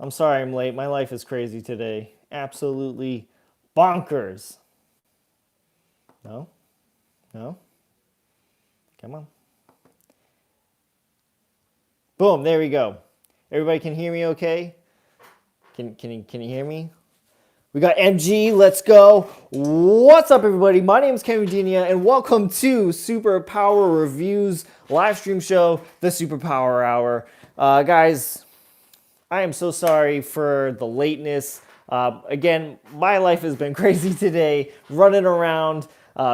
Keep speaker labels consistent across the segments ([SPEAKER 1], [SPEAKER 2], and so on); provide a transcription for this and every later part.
[SPEAKER 1] I'm sorry I'm late. My life is crazy today. Absolutely bonkers. No? No? Come on. Boom, there we go. Everybody can hear me okay? Can you hear me? We got MG, let's go. What's up, everybody? My name is Kevin Denia, and welcome to Superpower Reviews live stream show, the Superpower Hour. Guys, I am so sorry for the lateness. Again, my life has been crazy today, running around,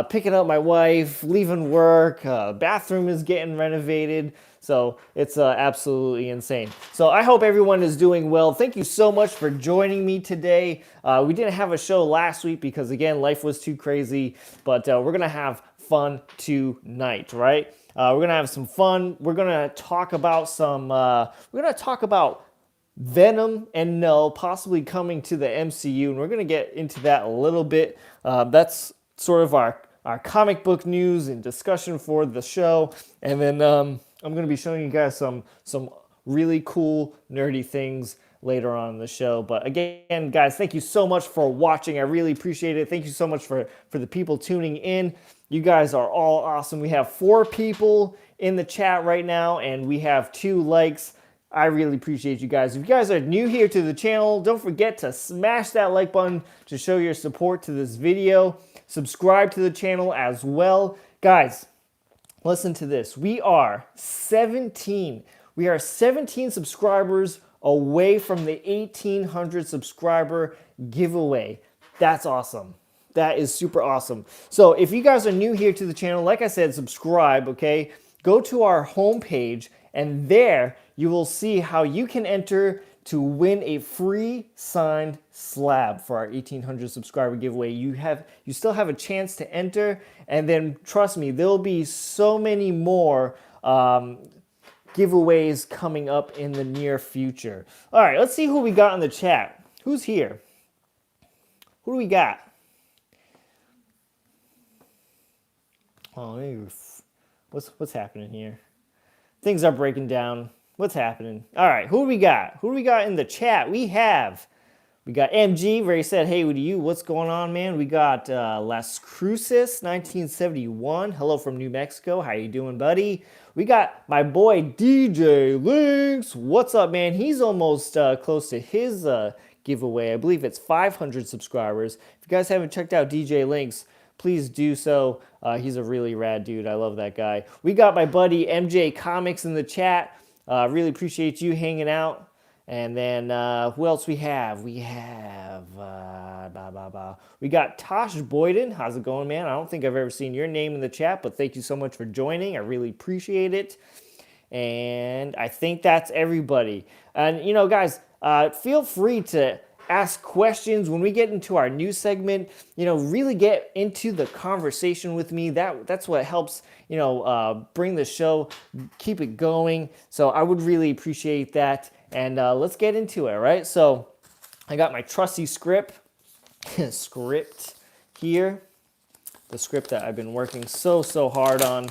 [SPEAKER 1] picking up my wife, leaving work, bathroom is getting renovated. So it's absolutely insane. So I hope everyone is doing well. Thank you so much for joining me today. We didn't have a show last week because, again, life was too crazy. But we're going to have fun tonight, right? We're going to have some fun. We're going to talk about Venom and Knull possibly coming to the MCU, and we're going to get into that a little bit. That's sort of our comic book news and discussion for the show. And then I'm going to be showing you guys some really cool, nerdy things later on in the show. But again, guys, thank you so much for watching. I really appreciate it. Thank you so much for the people tuning in. You guys are all awesome. We have 4 people in the chat right now, and we have 2 likes. I really appreciate you guys. If you guys are new here to the channel, don't forget to smash that like button to show your support to this video. Subscribe to the channel as well. Guys, listen to this. We are 17 subscribers away from the 1,800 subscriber giveaway. That's awesome. That is super awesome. So if you guys are new here to the channel, like I said, subscribe, okay? Go to our homepage, and there you will see how you can enter to win a free signed slab for our 1,800 subscriber giveaway. You still have a chance to enter, and then trust me, there'll be so many more giveaways coming up in the near future. All right, let's see who we got in the chat. Who's here? Who do we got? Oh, what's happening here? Things are breaking down. What's happening? All right, who do we got? Who do we got in the chat? We got MG, where he said, hey, to you, what's going on, man? We got Las Cruces, 1971. Hello from New Mexico. How you doing, buddy? We got my boy DJ Links. What's up, man? He's almost close to his giveaway. I believe it's 500 subscribers. If you guys haven't checked out DJ Links, please do so. He's a really rad dude. I love that guy. We got my buddy MJ Comics in the chat. Really appreciate you hanging out. And then who else we have? We got Tosh Boyden. How's it going, man? I don't think I've ever seen your name in the chat, but thank you so much for joining. I really appreciate it. And I think that's everybody. And, you know, guys, feel free to ask questions when we get into our news segment. You know, really get into the conversation with me. That's what helps, you know, bring the show, keep it going. So I would really appreciate that. And let's get into it, right? So I got my trusty script here, the script that I've been working so hard on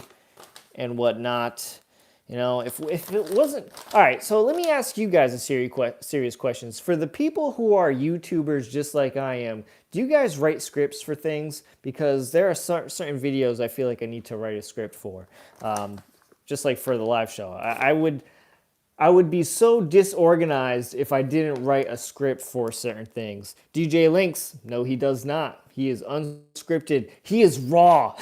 [SPEAKER 1] and whatnot. You know, if it wasn't... All right, so let me ask you guys a serious questions. For the people who are YouTubers just like I am, do you guys write scripts for things? Because there are certain videos I feel like I need to write a script for, just like for the live show. I would be so disorganized if I didn't write a script for certain things. DJ Links, no, he does not. He is unscripted. He is raw.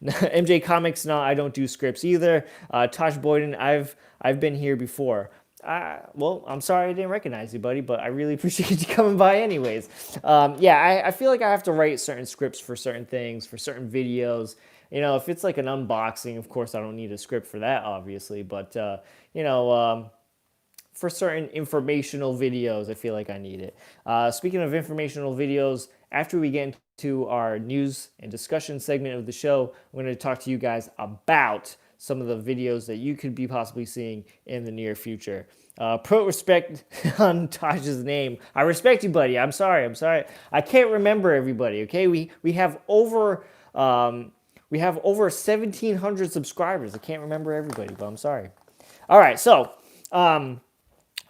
[SPEAKER 1] MJ Comics, no, I don't do scripts either. Tosh Boyden, I've been here before. Well, I'm sorry I didn't recognize you, buddy, but I really appreciate you coming by anyways. Yeah, I feel like I have to write certain scripts for certain things, for certain videos. You know, if it's like an unboxing, of course, I don't need a script for that, obviously. But, you know, for certain informational videos, I feel like I need it. Speaking of informational videos, after we get into our news and discussion segment of the show, I'm going to talk to you guys about some of the videos that you could be possibly seeing in the near future. Put respect on Tosh's name. I respect you, buddy. I'm sorry. I can't remember everybody, okay? We have over 1,700 subscribers. I can't remember everybody, but I'm sorry. All right, so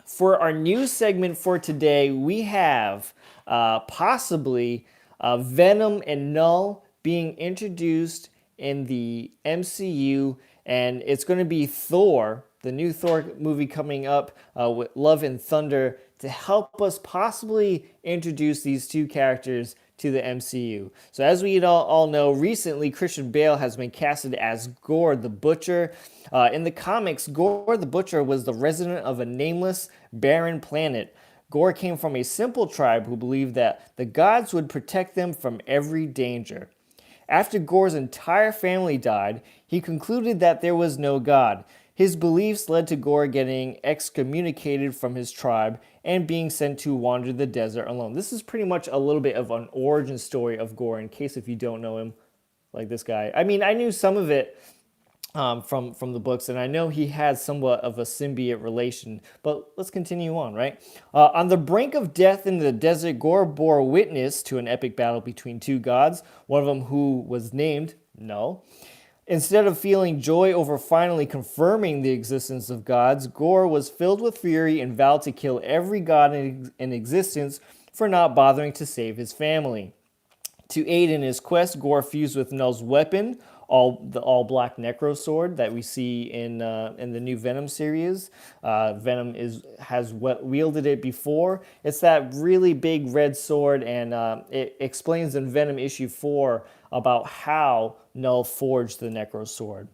[SPEAKER 1] For our news segment for today, we have possibly Venom and Knull being introduced in the MCU, and it's going to be Thor, the new Thor movie coming up with Love and Thunder, to help us possibly introduce these two characters to the MCU. So as we all know, recently Christian Bale has been casted as Gore the Butcher. In the comics, Gore the Butcher was the resident of a nameless, barren planet. Gore came from a simple tribe who believed that the gods would protect them from every danger. After Gore's entire family died, he concluded that there was no god. His beliefs led to Gore getting excommunicated from his tribe and being sent to wander the desert alone. This is pretty much a little bit of an origin story of Gore, in case if you don't know him, like this guy. I mean, I knew some of it from the books, and I know he had somewhat of a symbiote relation, but let's continue on, right? On the brink of death in the desert, Gore bore witness to an epic battle between two gods, one of them who was named Knull. Instead of feeling joy over finally confirming the existence of gods, Gore was filled with fury and vowed to kill every god in existence for not bothering to save his family. To aid in his quest, Gore fused with Knull's weapon, the all-black necro sword that we see in the new Venom series. Venom has wielded it before. It's that really big red sword, and it explains in Venom issue 4 about how Knull forged the necro sword.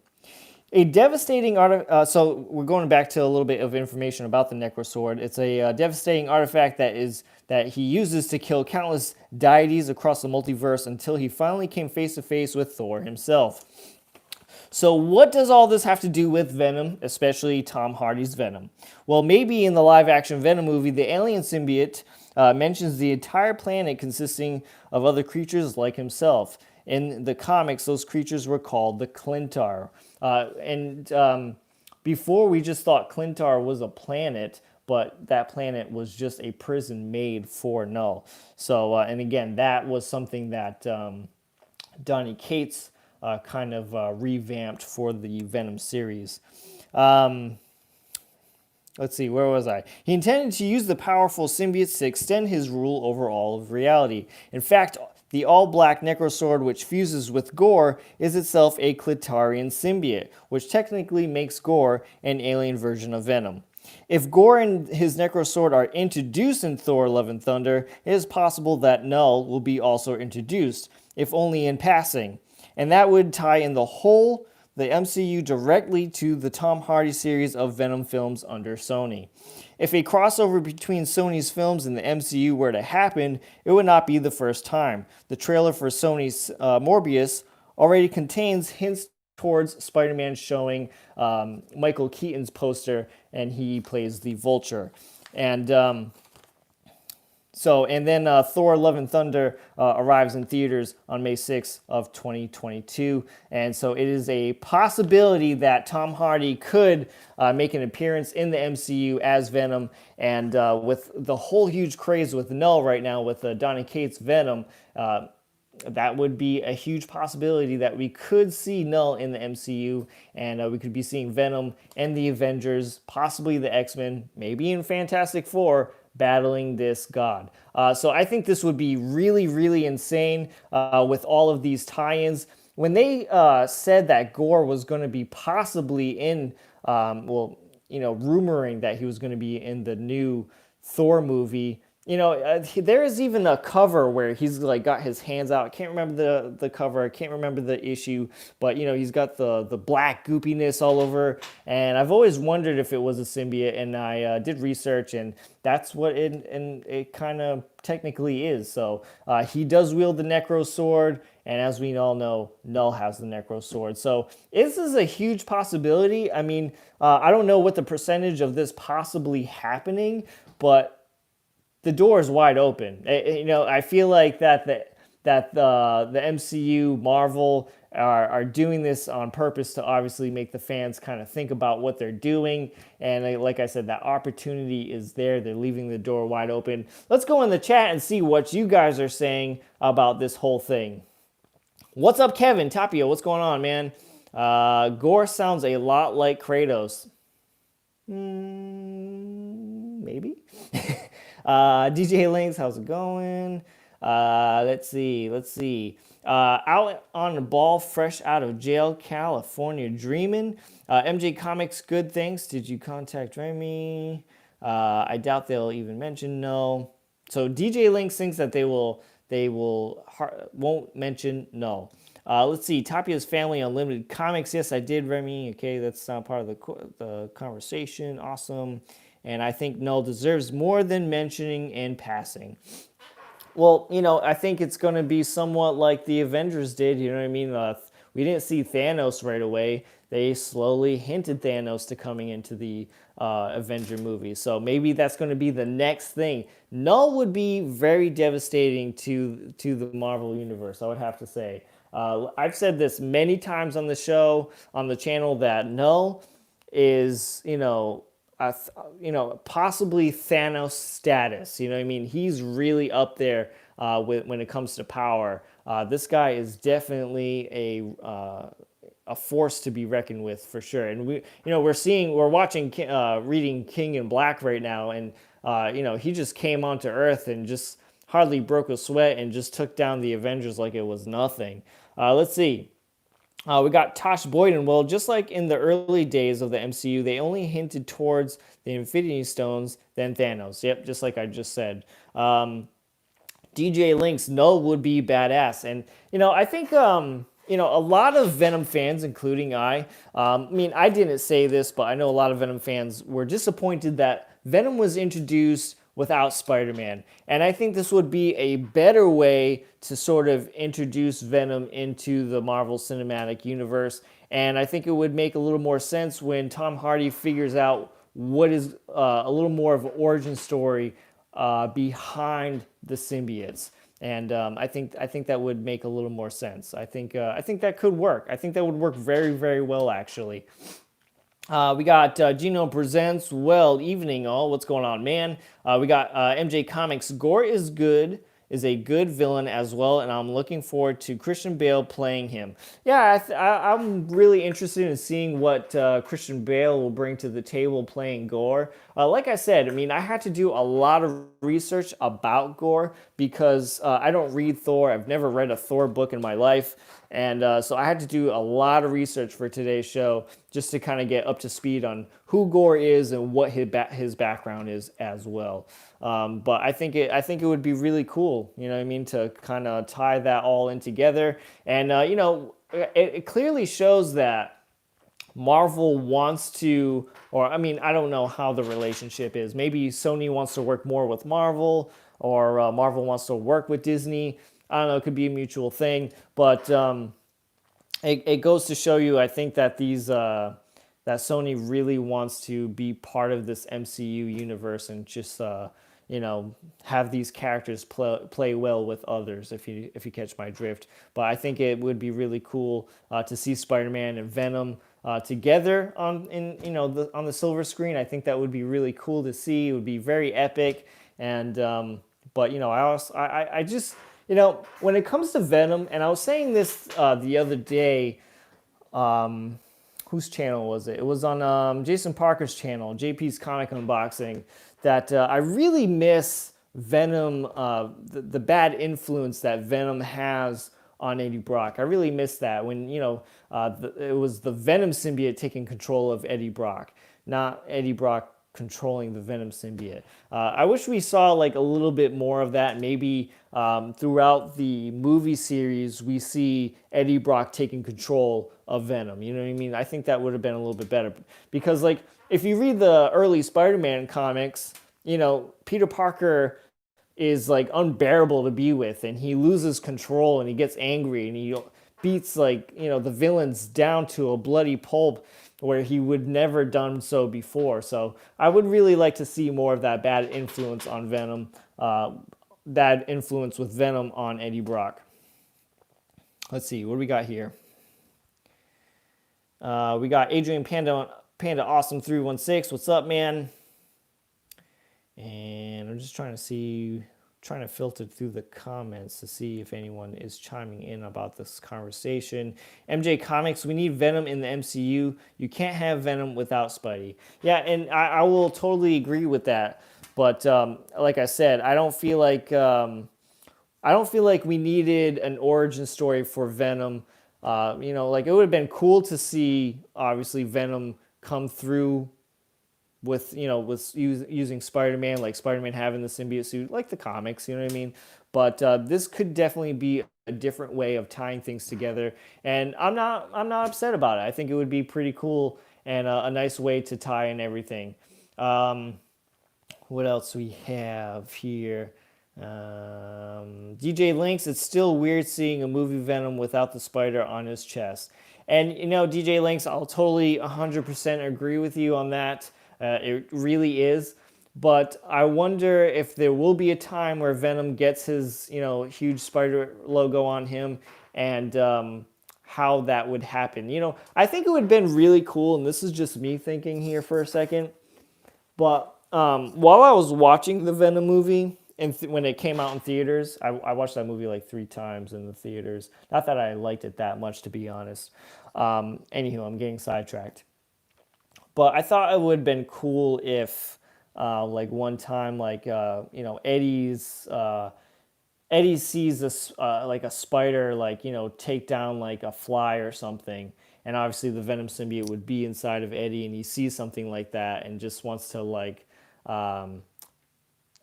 [SPEAKER 1] A devastating so we're going back to a little bit of information about the necro sword. It's a devastating artifact that he uses to kill countless deities across the multiverse until he finally came face to face with Thor himself. So what does all this have to do with Venom, especially Tom Hardy's Venom? Well, maybe in the live-action Venom movie, the alien symbiote mentions the entire planet consisting of other creatures like himself. In the comics, those creatures were called the Clintar. Before, we just thought Clintar was a planet, but that planet was just a prison made for Knull. So, and again, that was something that Donny Cates kind of revamped for the Venom series. Let's see, where was I? He intended to use the powerful symbiotes to extend his rule over all of reality. In fact, the all-black necrosword, which fuses with Gore, is itself a Clitarian symbiote, which technically makes Gore an alien version of Venom. If Gore and his necrosword are introduced in Thor: Love and Thunder, it is possible that Knull will be also introduced, if only in passing. And that would tie in the MCU directly to the Tom Hardy series of Venom films under Sony. If a crossover between Sony's films and the MCU were to happen, it would not be the first time. The trailer for Sony's Morbius already contains hints towards Spider-Man, showing Michael Keaton's poster, and he plays the Vulture. And then Thor: Love and Thunder arrives in theaters on May 6th of 2022. And so it is a possibility that Tom Hardy could make an appearance in the MCU as Venom. And with the whole huge craze with Knull right now, with Donny Cates' Venom, that would be a huge possibility that we could see Knull in the MCU, and we could be seeing Venom and the Avengers, possibly the X-Men, maybe in Fantastic Four, battling this god. So I think this would be really, really insane with all of these tie-ins. When they said that Gore was going to be possibly in, rumoring that he was going to be in the new Thor movie, there is even a cover where he's like got his hands out. I can't remember the cover. I can't remember the issue, but he's got the black goopiness all over. And I've always wondered if it was a symbiote, and I did research, and that's what it kind of technically is. So he does wield the necro sword, and as we all know, Knull has the necro sword. So this is a huge possibility. I mean, I don't know what the percentage of this possibly happening, but the door is wide open. I feel like that the MCU, Marvel are doing this on purpose to obviously make the fans kind of think about what they're doing. And like I said, that opportunity is there. They're leaving the door wide open. Let's go in the chat and see what you guys are saying about this whole thing. What's up, Kevin? Tapio, what's going on, man? Gore sounds a lot like Kratos. maybe. DJ Links, how's it going? Let's see. Out on the ball, fresh out of jail, California dreaming. MJ Comics, good thanks. Did you contact Remy? I doubt they'll even mention no. So DJ Links thinks that won't mention no. Let's see. Tapia's Family Unlimited Comics. Yes, I did, Remy. Okay, that's not part of the conversation. Awesome. And I think Null deserves more than mentioning and passing. Well, I think it's going to be somewhat like the Avengers did. You know what I mean? We didn't see Thanos right away. They slowly hinted Thanos to coming into the Avenger movie. So maybe that's going to be the next thing. Null would be very devastating to the Marvel Universe, I would have to say. I've said this many times on the show, on the channel, that Null is, possibly Thanos status. You know what I mean? He's really up there when it comes to power. This guy is definitely a force to be reckoned with for sure. And we're watching, reading King in Black right now, and he just came onto Earth and just hardly broke a sweat and just took down the Avengers like it was nothing. Let's see. We got Tosh Boyden. Well, just like in the early days of the MCU, they only hinted towards the Infinity Stones, then Thanos. Yep, just like I just said. DJ Links, Null would be badass. And, I think, a lot of Venom fans, including I didn't say this, but I know a lot of Venom fans were disappointed that Venom was introduced without Spider-Man. And I think this would be a better way to sort of introduce Venom into the Marvel Cinematic Universe. And I think it would make a little more sense when Tom Hardy figures out what is a little more of an origin story behind the symbiotes. And I think that would make a little more sense. I think that could work. I think that would work very, very well, actually. We got Gino Presents. Well, evening all. What's going on, man? We got MJ Comics. Gore is a good villain as well, and I'm looking forward to Christian Bale playing him. Yeah, I'm really interested in seeing what Christian Bale will bring to the table playing Gore. Like I said, I had to do a lot of research about Gore because I don't read Thor. I've never read a Thor book in my life. And so I had to do a lot of research for today's show just to kind of get up to speed on who Gore is and what his background is as well. But I think it would be really cool, to kind of tie that all in together. And, it clearly shows that Marvel wants to, or I don't know how the relationship is. Maybe Sony wants to work more with Marvel, or Marvel wants to work with Disney. I don't know, it could be a mutual thing, but it goes to show you, I think, that that Sony really wants to be part of this MCU universe and just have these characters play well with others, if you catch my drift. But I think it would be really cool to see Spider-Man and Venom together on the silver screen. I think that would be really cool to see. It would be very epic. And but I just. When it comes to Venom, and I was saying this the other day, whose channel was it? It was on Jason Parker's channel, JP's Comic Unboxing, that I really miss Venom, the bad influence that Venom has on Eddie Brock. I really miss that when, it was the Venom symbiote taking control of Eddie Brock, not Eddie Brock controlling the Venom symbiote. I wish we saw like a little bit more of that. Maybe throughout the movie series, we see Eddie Brock taking control of Venom. You know what I mean? I think that would have been a little bit better. Because like, if you read the early Spider-Man comics, Peter Parker is like unbearable to be with, and he loses control and he gets angry and he beats the villains down to a bloody pulp where he would never done so before. So I would really like to see more of that bad influence on Venom, bad influence with Venom on Eddie Brock. Let's see, what do we got here? We got Adrian Panda Awesome 316. What's up, man? And I'm just trying to see trying to filter through the comments to see if anyone is chiming in about this conversation. MJ Comics, we need Venom in the MCU. You can't have Venom without Spidey. Yeah, and I will totally agree with that. But like I said, I don't feel like we needed an origin story for Venom. Like it would have been cool to see, obviously, Venom come through with using Spider-Man, like Spider-Man having the symbiote suit, like the comics, you know what I mean? But this could definitely be a different way of tying things together, and I'm not upset about it. I think it would be pretty cool and a nice way to tie in everything. What else we have here? DJ Links, it's still weird seeing a movie Venom without the spider on his chest. And, DJ Links, I'll totally 100% agree with you on that. It really is. But I wonder if there will be a time where Venom gets his, huge spider logo on him, and how that would happen. I think it would have been really cool, and this is just me thinking here for a second, but while I was watching the Venom movie, and when it came out in theaters, I watched that movie like 3 times in the theaters. Not that I liked it that much, to be honest. Anywho, I'm getting sidetracked. But I thought it would have been cool if, like one time, like Eddie sees like a spider, like take down like a fly or something, and obviously the Venom symbiote would be inside of Eddie, and he sees something like that and just wants to like.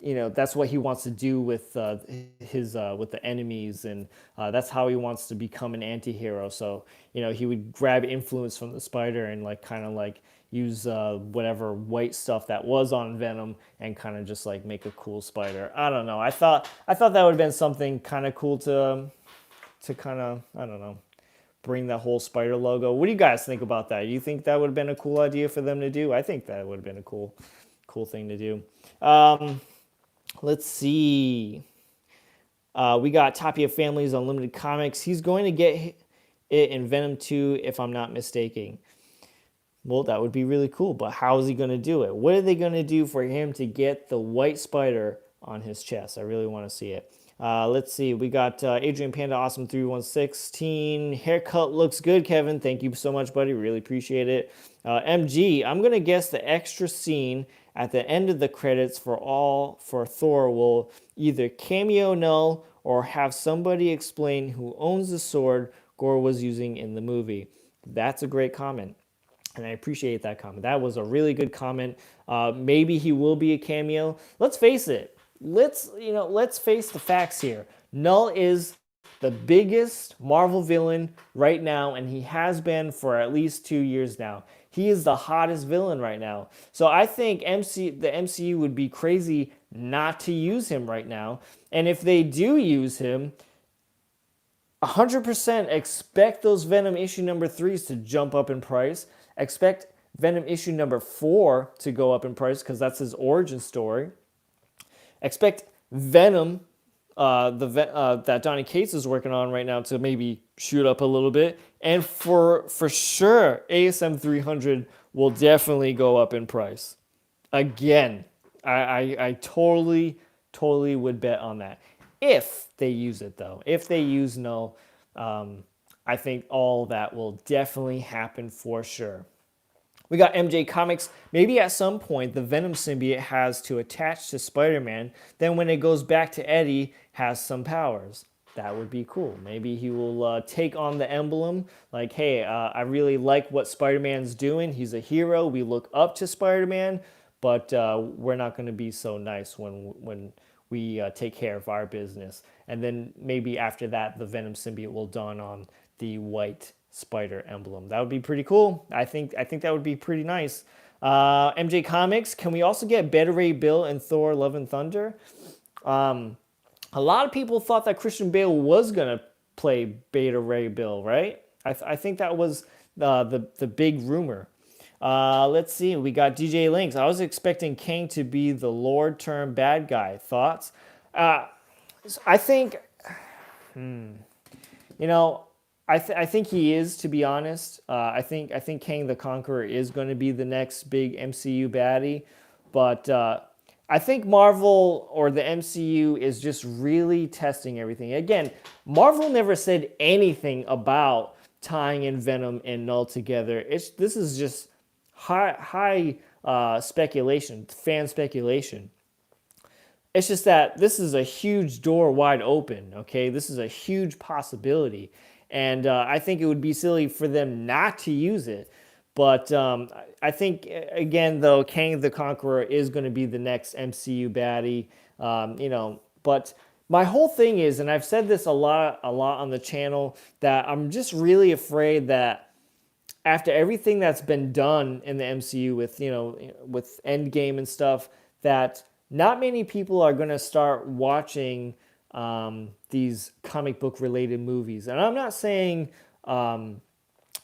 [SPEAKER 1] That's what he wants to do with with the enemies, and that's how he wants to become an anti-hero. So he would grab influence from the spider and like kind of like use whatever white stuff that was on Venom and kind of just like make a cool spider. I don't know. I thought that would have been something kind of cool to kind of, I don't know, bring that whole spider logo. What do you guys think about that? You think that would have been a cool idea for them to do? I think that would have been a cool thing to do. Let's see. We got Tapia Family's Unlimited Comics. He's going to get it in Venom 2, if I'm not mistaken. Well, that would be really cool, but how is he going to do it? What are they going to do for him to get the white spider on his chest? I really want to see it. Let's see. We got Adrian Panda Awesome 3116. Haircut looks good, Kevin. Thank you so much, buddy. Really appreciate it. MG, I'm going to guess the extra scene at the end of the credits for Thor will either cameo Knull or have somebody explain who owns the sword Gore was using in the movie. That's a great comment, and I appreciate that comment. That was a really good comment. Maybe he will be a cameo. Let's face it. Let's face the facts here. Knull is the biggest Marvel villain right now, and he has been for at least 2 years now. He is the hottest villain right now. So I think the MCU would be crazy not to use him right now. And if they do use him, 100% expect those Venom issue number 3s to jump up in price. Expect Venom issue number 4 to go up in price because that's his origin story. Expect Venom, that Donny Cates is working on right now, to maybe shoot up a little bit. And for sure, ASM 300 will definitely go up in price. Again, I totally would bet on that. If they use it, though. If they use Knull, I think all that will definitely happen for sure. We got MJ Comics. Maybe at some point the Venom symbiote has to attach to Spider-Man. Then when it goes back to Eddie, has some powers. That would be cool. Maybe he will take on the emblem. Like, hey, I really like what Spider-Man's doing. He's a hero. We look up to Spider-Man, but we're not going to be so nice when we take care of our business. And then maybe after that, the Venom symbiote will dawn on the white spider emblem. That would be pretty cool. I think that would be pretty nice. MJ Comics, can we also get Beta Ray Bill and Thor Love and Thunder? A lot of people thought that Christian Bale was going to play Beta Ray Bill, right? I think that was the big rumor. Let's see. We got DJ Links. I was expecting Kang to be the Lord turned bad guy. Thoughts? I think, I think he is, to be honest. I think Kang the Conqueror is going to be the next big MCU baddie, but I think Marvel or the MCU is just really testing everything. Again, Marvel never said anything about tying in Venom and Null together. This is just high speculation, fan speculation. It's just that this is a huge door wide open. Okay, this is a huge possibility, and I think it would be silly for them not to use it. But I think again, though, Kang the Conqueror is going to be the next MCU baddie. But my whole thing is, and I've said this a lot on the channel, that I'm just really afraid that after everything that's been done in the MCU with with Endgame and stuff, that not many people are going to start watching these comic book related movies. And I'm not saying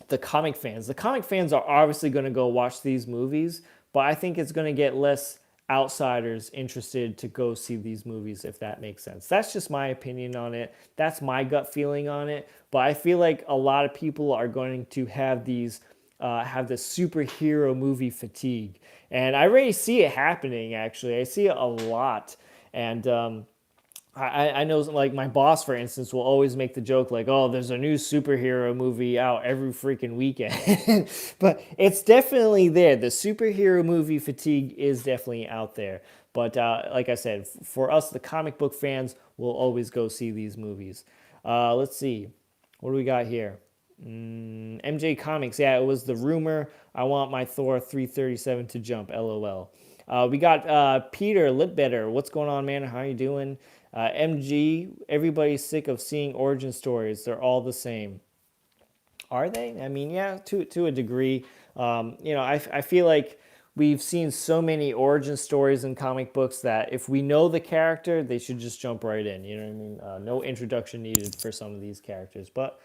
[SPEAKER 1] the comic fans. The comic fans are obviously going to go watch these movies, but I think it's going to get less outsiders interested to go see these movies, if that makes sense. That's just my opinion on it. That's my gut feeling on it. But I feel like a lot of people are going to have these have the superhero movie fatigue, and I already see it happening. Actually, I see it a lot, and I know, like, my boss, for instance, will always make the joke like, "Oh, there's a new superhero movie out every freaking weekend." But it's definitely there. The superhero movie fatigue is definitely out there. But like I said, for us, the comic book fans, will always go see these movies. Let's see. What do we got here? MJ Comics. Yeah, it was the rumor. I want my Thor 337 to jump. LOL. We got Peter Litbetter. What's going on, man? How you doing? MG, everybody's sick of seeing origin stories. They're all the same. Are they? I mean, yeah, to a degree. I feel like we've seen so many origin stories in comic books that if we know the character, they should just jump right in. You know what I mean? No introduction needed for some of these characters. But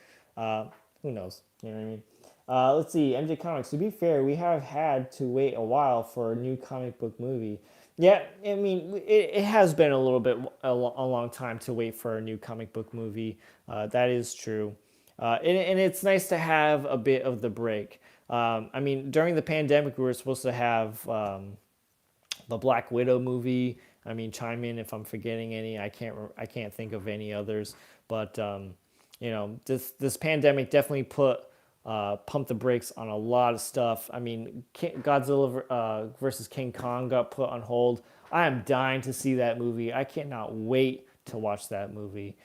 [SPEAKER 1] who knows? You know what I mean? Let's see, MJ Comics. To be fair, we have had to wait a while for a new comic book movie. Yeah, I mean, it has been a little bit a long time to wait for a new comic book movie. That is true. And it's nice to have a bit of the break. I mean, during the pandemic, we were supposed to have the Black Widow movie. I mean, chime in if I'm forgetting any. I can't think of any others. But this pandemic definitely pumped the brakes on a lot of stuff. I mean, Godzilla versus King Kong got put on hold. I am dying to see that movie. I cannot wait to watch that movie.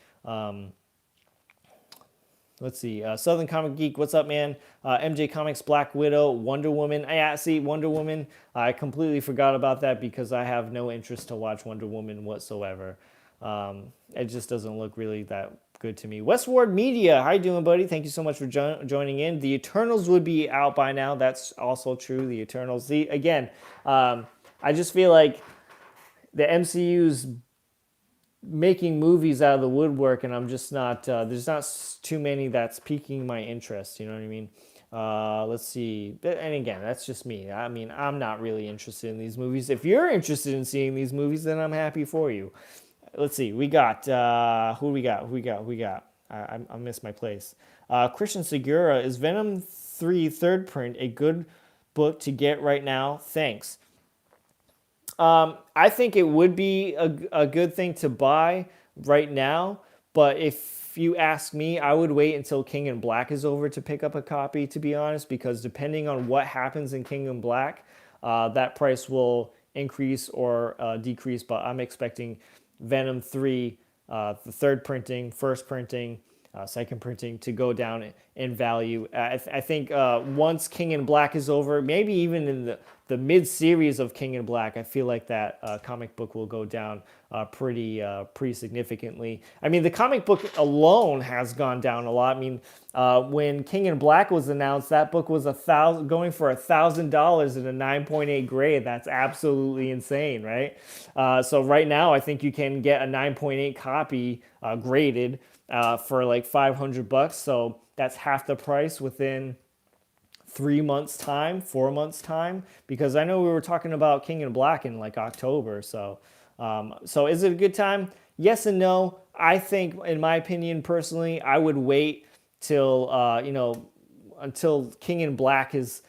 [SPEAKER 1] Let's see. Southern Comic Geek, what's up, man? MJ Comics, Black Widow, Wonder Woman. Yeah, see, Wonder Woman. I completely forgot about that because I have no interest to watch Wonder Woman whatsoever. It just doesn't look really that good to me. Westward Media, how you doing, buddy? Thank you so much for joining in. The Eternals would be out by now. That's also true. The Eternals. Again, I just feel like the MCU's making movies out of the woodwork, and I'm just not. There's not too many that's piquing my interest. You know what I mean? Let's see. And again, that's just me. I mean, I'm not really interested in these movies. If you're interested in seeing these movies, then I'm happy for you. Let's see. We got who we got. I missed my place. Christian Segura, is Venom 3 third print a good book to get right now? Thanks. I think it would be a good thing to buy right now, but if you ask me, I would wait until King in Black is over to pick up a copy, to be honest, because depending on what happens in King in Black, that price will increase or decrease, but I'm expecting Venom 3, the third printing, first printing, second printing to go down in value. I think once King in Black is over, maybe even in the mid-series of King in Black, I feel like that comic book will go down pretty significantly. I mean, the comic book alone has gone down a lot. I mean, when King in Black was announced, that book was going for $1,000 in a 9.8 grade. That's absolutely insane, right? So right now, I think you can get a 9.8 copy graded for like $500. So that's half the price within 3 months time, 4 months time, because I know we were talking about King in Black in like October. So is it a good time? Yes and no. I think, in my opinion, personally, I would wait till until King in Black is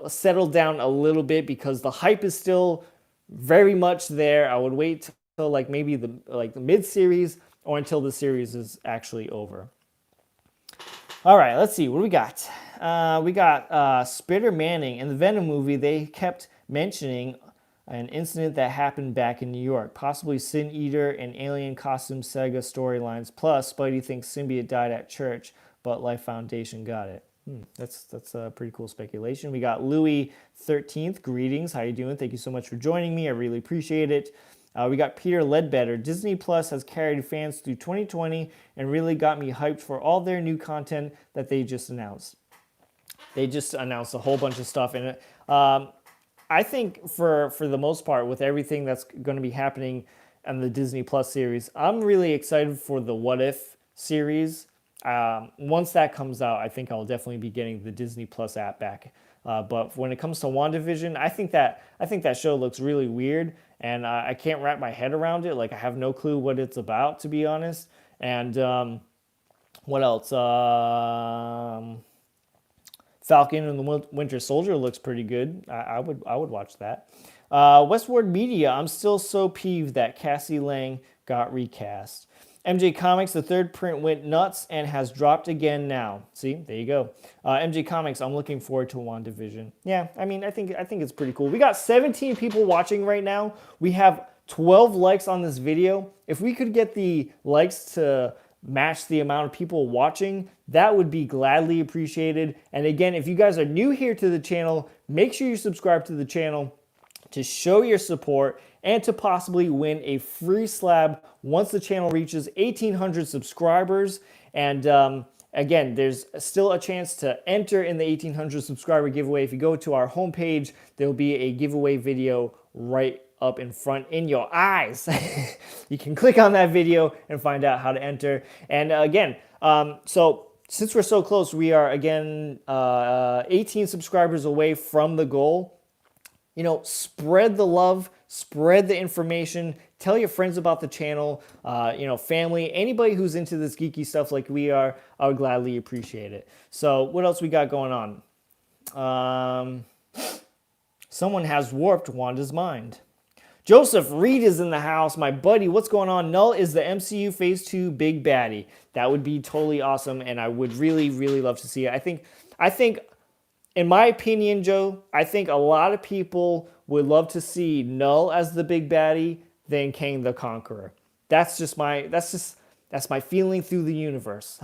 [SPEAKER 1] settled down a little bit, because the hype is still very much there. I would wait till like maybe the mid-series or until the series is actually over. All right, let's see. What do we got? We got Spider Manning. In the Venom movie, they kept mentioning an incident that happened back in New York, possibly Sin Eater and alien costume Sega storylines. Plus, Spidey thinks Symbiote died at church, but Life Foundation got it. That's a pretty cool speculation. We got Louis 13th. Greetings. How you doing? Thank you so much for joining me. I really appreciate it. We got Peter Ledbetter. Disney Plus has carried fans through 2020 and really got me hyped for all their new content that they just announced. They just announced a whole bunch of stuff in it. I think for the most part, with everything that's going to be happening in the Disney Plus series, I'm really excited for the What If series. Once that comes out, I think I'll definitely be getting the Disney Plus app back. But when it comes to WandaVision, I think that show looks really weird, and I can't wrap my head around it. Like, I have no clue what it's about, to be honest. And what else? Falcon and the Winter Soldier looks pretty good. I would watch that. Westward Media, I'm still so peeved that Cassie Lang got recast. MJ Comics, the third print went nuts and has dropped again now. See, there you go. MJ Comics, I'm looking forward to WandaVision. Yeah, I mean, I think it's pretty cool. We got 17 people watching right now. We have 12 likes on this video. If we could get the likes to match the amount of people watching, that would be gladly appreciated. And again, if you guys are new here to the channel, make sure you subscribe to the channel to show your support and to possibly win a free slab once the channel reaches 1,800 subscribers. And again, there's still a chance to enter in the 1,800 subscriber giveaway. If you go to our homepage, there'll be a giveaway video right up in front in your eyes. You can click on that video and find out how to enter. And again, so since we're so close, we are again 18 subscribers away from the goal. You know, spread the love, spread the information, tell your friends about the channel, you know, family, anybody who's into this geeky stuff like we are, I would gladly appreciate it. So what else we got going on? Someone has warped Wanda's mind. Joseph Reed is in the house. My buddy, what's going on? Knull is the MCU Phase 2 big baddie. That would be totally awesome, and I would really, really love to see it. I think, in my opinion, Joe, I think a lot of people would love to see Knull as the big baddie than Kang the Conqueror. That's my feeling through the universe.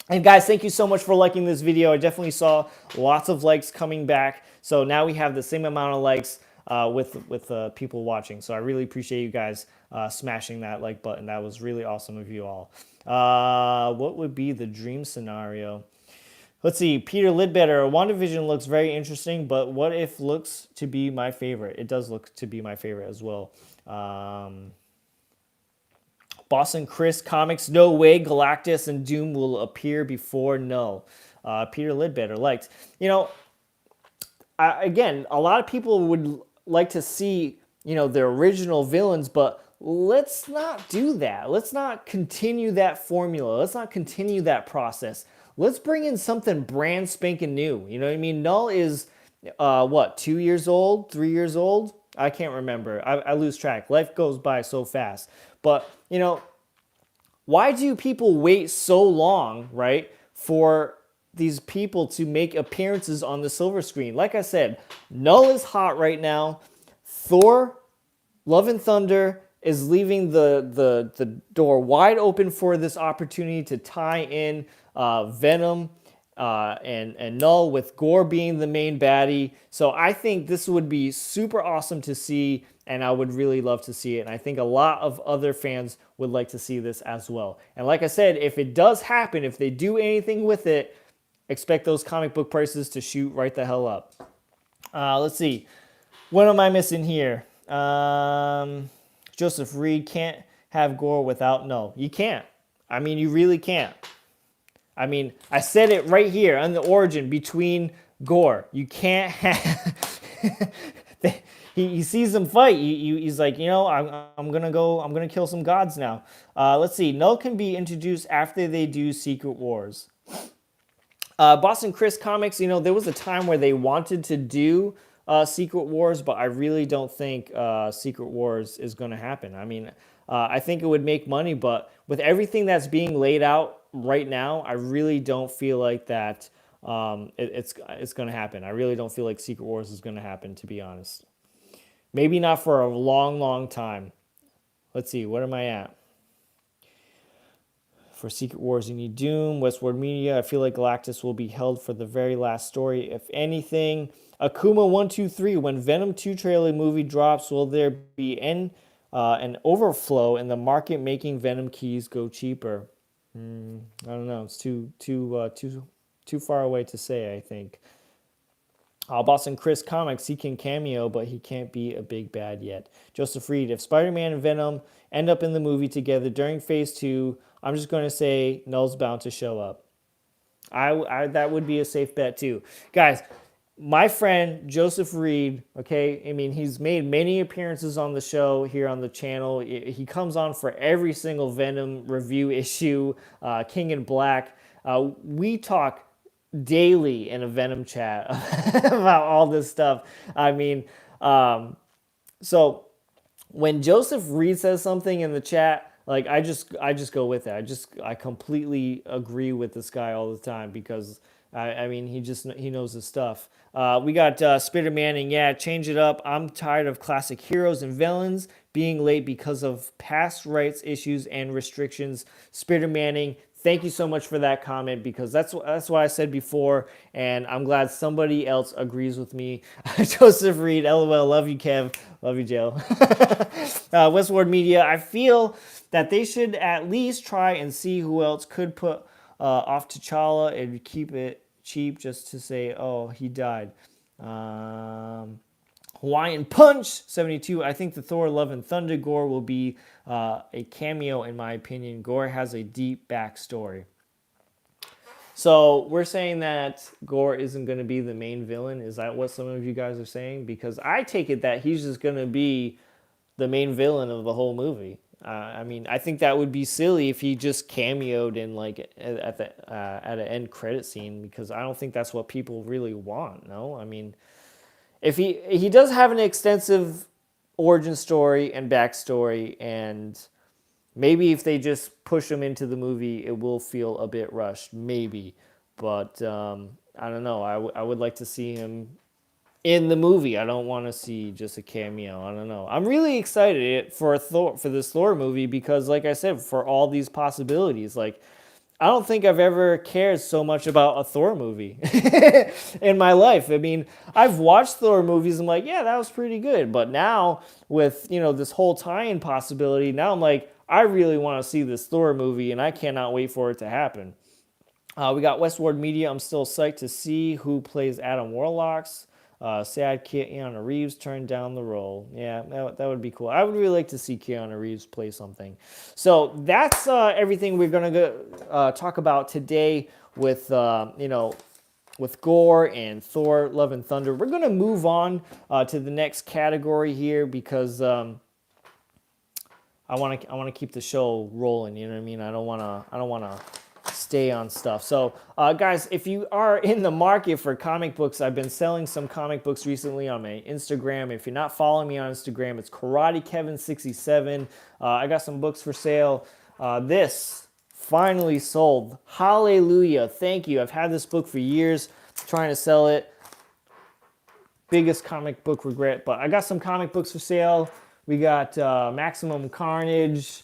[SPEAKER 1] And guys, thank you so much for liking this video. I definitely saw lots of likes coming back. So now we have the same amount of likes with people watching. So I really appreciate you guys smashing that like button. That was really awesome of you all. What would be the dream scenario? Let's see. Peter Ledbetter. WandaVision looks very interesting, but What If looks to be my favorite. It does look to be my favorite as well. Boston Chris Comics. No way Galactus and Doom will appear before Knull. Peter Ledbetter liked. You know, again, a lot of people would like to see, you know, the original villains, but let's not do that. Let's not continue that formula. Let's not continue that process. Let's bring in something brand spanking new. You know what I mean? Knull is, what, 2 years old, 3 years old? I can't remember. I lose track. Life goes by so fast. But, you know, why do people wait so long, right, for these people to make appearances on the silver screen? Like I said, Knull is hot right now. Thor, Love and Thunder is leaving the door wide open for this opportunity to tie in Venom and Knull, with Gore being the main baddie. So I think this would be super awesome to see, and I would really love to see it. And I think a lot of other fans would like to see this as well. And like I said, if it does happen, if they do anything with it, expect those comic book prices to shoot right the hell up. Let's see. What am I missing here? Joseph Reed can't have Gore without Knull. You can't. I mean, you really can't. I mean, I said it right here on the origin between Gore. You can't have... he sees them fight. He's like, you know, I'm gonna kill some gods now. Let's see. Knull can be introduced after they do Secret Wars. Boston Chris Comics, you know, there was a time where they wanted to do Secret Wars, but I really don't think Secret Wars is going to happen. I mean, I think it would make money, but with everything that's being laid out right now, I really don't feel like that it's going to happen. I really don't feel like Secret Wars is going to happen, to be honest. Maybe not for a long, long time. Let's see, what am I at? For Secret Wars, you need Doom, Westward Media. I feel like Galactus will be held for the very last story. If anything, Akuma123, when Venom 2 trailer movie drops, will there be an overflow in the market making Venom keys go cheaper? I don't know. It's too far away to say, I think. Boston Chris Comics, he can cameo, but he can't be a big bad yet. Joseph Reed, if Spider-Man and Venom end up in the movie together during Phase 2, I'm just going to say Knull's bound to show up. That would be a safe bet too. Guys, my friend Joseph Reed, okay, I mean, he's made many appearances on the show here on the channel. He comes on for every single Venom review issue, King in Black. We talk daily in a Venom chat about all this stuff. I mean, so when Joseph Reed says something in the chat, like I just go with it. I completely agree with this guy all the time because I mean he knows his stuff. We got Spider-Man and yeah, change it up. I'm tired of classic heroes and villains being late because of past rights issues and restrictions. Spider-Manning. Thank you so much for that comment because that's what I said before, and I'm glad somebody else agrees with me. Joseph Reed, LOL, love you, Kev, love you, Jill. Westward Media, I feel that they should at least try and see who else could put off T'Challa and keep it cheap just to say, oh, he died. Hawaiian Punch 72. I think the Thor Love and Thunder Gore will be a cameo in my opinion. Gore has a deep backstory. So we're saying that Gore isn't going to be the main villain. Is that what some of you guys are saying? Because I take it that he's just going to be the main villain of the whole movie. I mean, I think that would be silly if he just cameoed in like at an end credit scene because I don't think that's what people really want. No, I mean. If he does have an extensive origin story and backstory, and maybe if they just push him into the movie, it will feel a bit rushed, maybe. But I don't know. I would like to see him in the movie. I don't want to see just a cameo. I don't know. I'm really excited for this Thor movie because, like I said, for all these possibilities, like. I don't think I've ever cared so much about a Thor movie in my life. I mean, I've watched Thor movies. I'm like, yeah, that was pretty good. But now with, this whole tie-in possibility, now I'm like, I really want to see this Thor movie and I cannot wait for it to happen. We got Westward Media. I'm still psyched to see who plays Adam Warlock's. Sad Keanu Reeves turned down the role. Yeah, that would be cool. I would really like to see Keanu Reeves play something. So that's everything we're going to talk about today with, with Gore and Thor, Love and Thunder. We're going to move on to the next category here because I want to keep the show rolling. You know what I mean? I don't want to stay on stuff. So guys, if you are in the market for comic books, I've been selling some comic books recently on my Instagram. If you're not following me on Instagram, it's KarateKevin67. I got some books for sale. This finally sold. Hallelujah. Thank you. I've had this book for years, trying to sell it. Biggest comic book regret, but I got some comic books for sale. We got Maximum Carnage,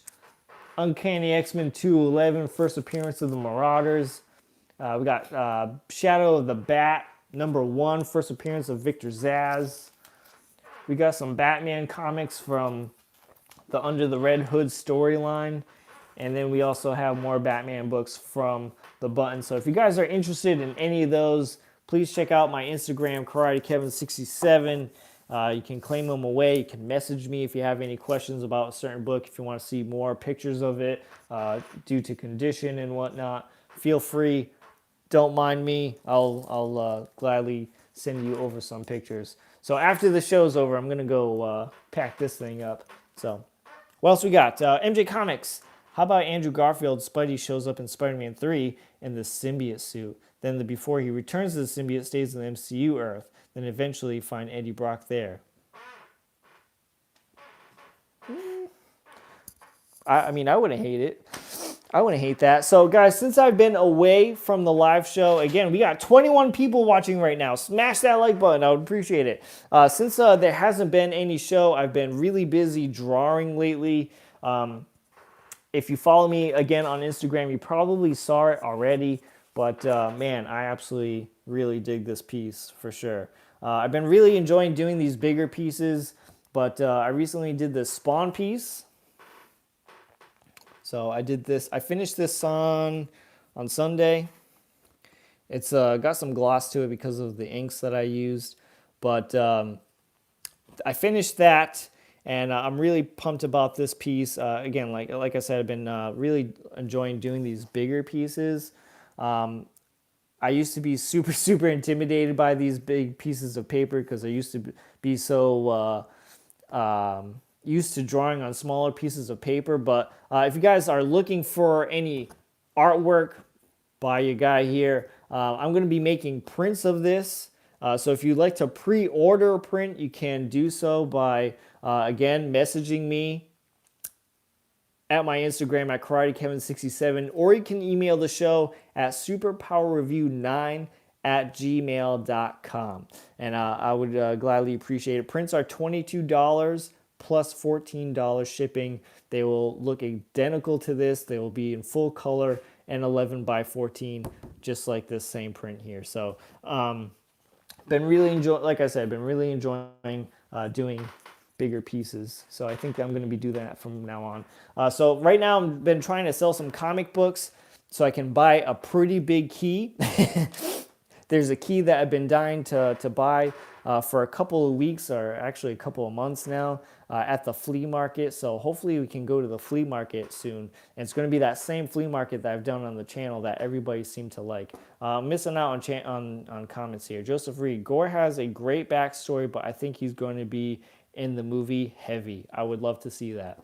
[SPEAKER 1] Uncanny X-Men 211, first appearance of the Marauders. We got Shadow of the Bat, #1, first appearance of Victor Zsasz. We got some Batman comics from the Under the Red Hood storyline. And then we also have more Batman books from the Button. So if you guys are interested in any of those, please check out my Instagram, KarateKevin67. You can claim them away. You can message me if you have any questions about a certain book. If you want to see more pictures of it due to condition and whatnot, feel free. Don't mind me. I'll gladly send you over some pictures. So after the show's over, I'm going to go pack this thing up. So what else we got? MJ Comics. How about Andrew Garfield's Spidey shows up in Spider-Man 3 in the symbiote suit? Then before he returns to the symbiote, stays in the MCU Earth. then eventually find Eddie Brock there. I mean, I wouldn't hate it. I wouldn't hate that. So, guys, since I've been away from the live show, again, we got 21 people watching right now. Smash that like button. I would appreciate it. Since there hasn't been any show, I've been really busy drawing lately. If you follow me, again, on Instagram, you probably saw it already. But, man, I absolutely really dig this piece for sure. I've been really enjoying doing these bigger pieces. But I recently did this Spawn piece. So I did this. I finished this on Sunday. It's got some gloss to it because of the inks that I used. But I finished that, and I'm really pumped about this piece. Again, like I said, I've been really enjoying doing these bigger pieces. I used to be super intimidated by these big pieces of paper because I used to be so used to drawing on smaller pieces of paper. But if you guys are looking for any artwork by your guy here, I'm going to be making prints of this. So if you'd like to pre-order a print, you can do so by, again, messaging me at my Instagram at KarateKevin67, or you can email the show at superpowerreview9@gmail.com. And I would gladly appreciate it. Prints are $22 plus $14 shipping. They will look identical to this. They will be in full color and 11 by 14, just like this same print here. So, been really enjoying, like I said, been really enjoying doing bigger pieces. So I think I'm going to be doing that from now on. So right now I've been trying to sell some comic books so I can buy a pretty big key. There's a key that I've been dying to buy for a couple of weeks, or actually a couple of months now, at the flea market. So hopefully we can go to the flea market soon. And it's going to be that same flea market that I've done on the channel that everybody seemed to like. Missing out on comments here. Joseph Reed, Gore has a great backstory, but I think he's going to be in the movie heavy. I would love to see that.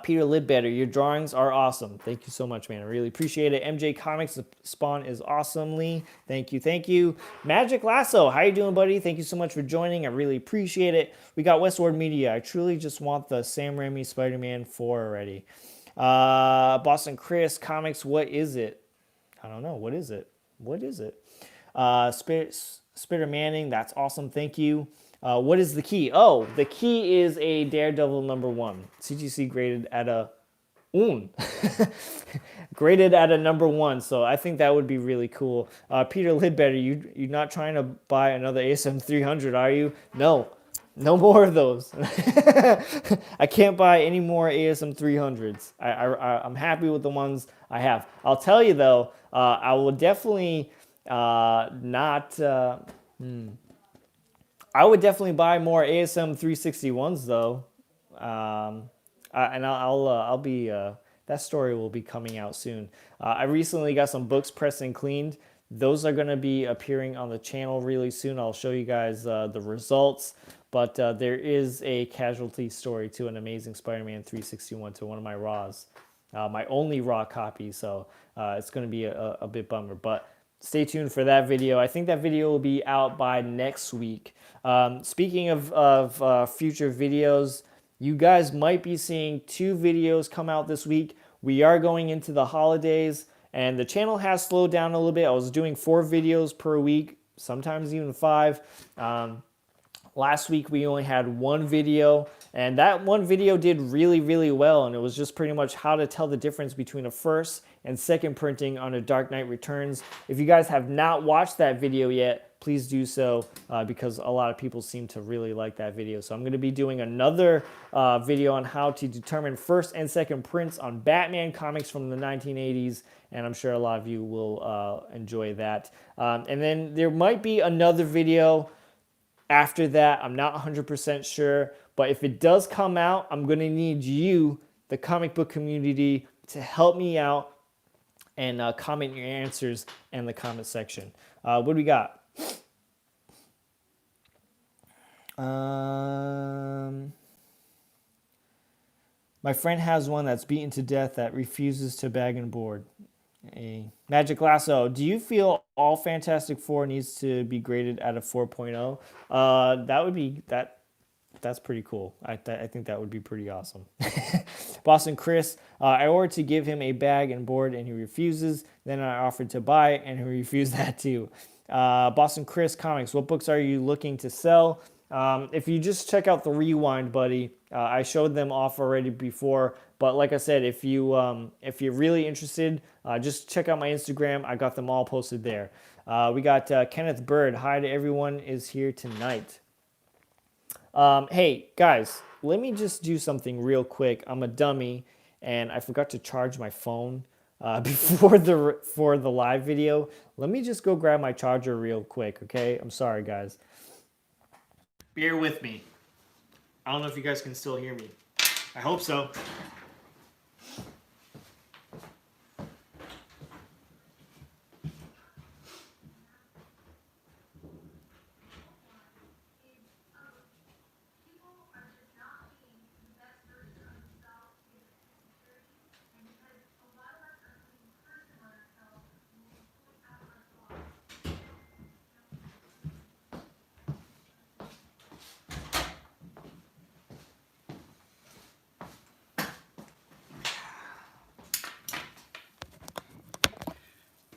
[SPEAKER 1] Peter Lidbetter, your drawings are awesome. Thank you so much, man. I really appreciate it. MJ Comics, the spawn is awesomely. Thank you, thank you. Magic Lasso, how you doing, buddy? Thank you so much for joining. I really appreciate it. We got Westward Media. I truly just want the Sam Raimi Spider-Man 4 already. Boston Chris Comics, what is it? I don't know. What is it? What is it? Spitter Manning, that's awesome. Thank you. What is the key? Oh, the key is a Daredevil #1. CGC graded at a graded at a #1. So I think that would be really cool. Peter Lidbetter, you're not trying to buy another ASM 300, are you? No. No more of those. I can't buy any more ASM 300s. I'm happy with the ones I have. I'll tell you, though, I will definitely not... I would definitely buy more ASM 361s, though. And I'll be... that story will be coming out soon. I recently got some books pressed and cleaned. Those are going to be appearing on the channel really soon. I'll show you guys the results. But there is a casualty story to an Amazing Spider-Man 361 to one of my Raws. My only Raw copy, so it's going to be a bit bummer. But stay tuned for that video. I think that video will be out by next week. Speaking of future videos, you guys might be seeing 2 videos come out this week. We are going into the holidays, and the channel has slowed down a little bit. I was doing 4 videos per week, sometimes even 5. Last week we only had 1 video, and that 1 video did really well, and it was just pretty much how to tell the difference between a first and second printing on a Dark Knight Returns. If you guys have not watched that video yet, please do so, because a lot of people seem to really like that video. So I'm going to be doing another video on how to determine first and second prints on Batman comics from the 1980s, and I'm sure a lot of you will enjoy that. And then there might be another video after that. I'm not 100% sure, but if it does come out, I'm going to need you, the comic book community, to help me out and comment your answers in the comment section. What do we got? My friend has one that's beaten to death that refuses to bag and board. A Magic Lasso, do you feel all Fantastic Four needs to be graded at a 4.0. That would be that. That's pretty cool. I think that would be pretty awesome. Boston Chris, I ordered to give him a bag and board, and he refuses. Then I offered to buy it, and he refused that too. Boston Chris Comics, what books are you looking to sell? If you just check out the Rewind, buddy, I showed them off already before. But like I said, if you're really interested, just check out my Instagram. I got them all posted there. We got Kenneth Bird. Hi to everyone is here tonight. Hey guys, let me just do something real quick. I'm a dummy, and I forgot to charge my phone before the live video. Let me just go grab my charger real quick, okay? I'm sorry, guys. Bear with me. I don't know if you guys can still hear me. I hope so.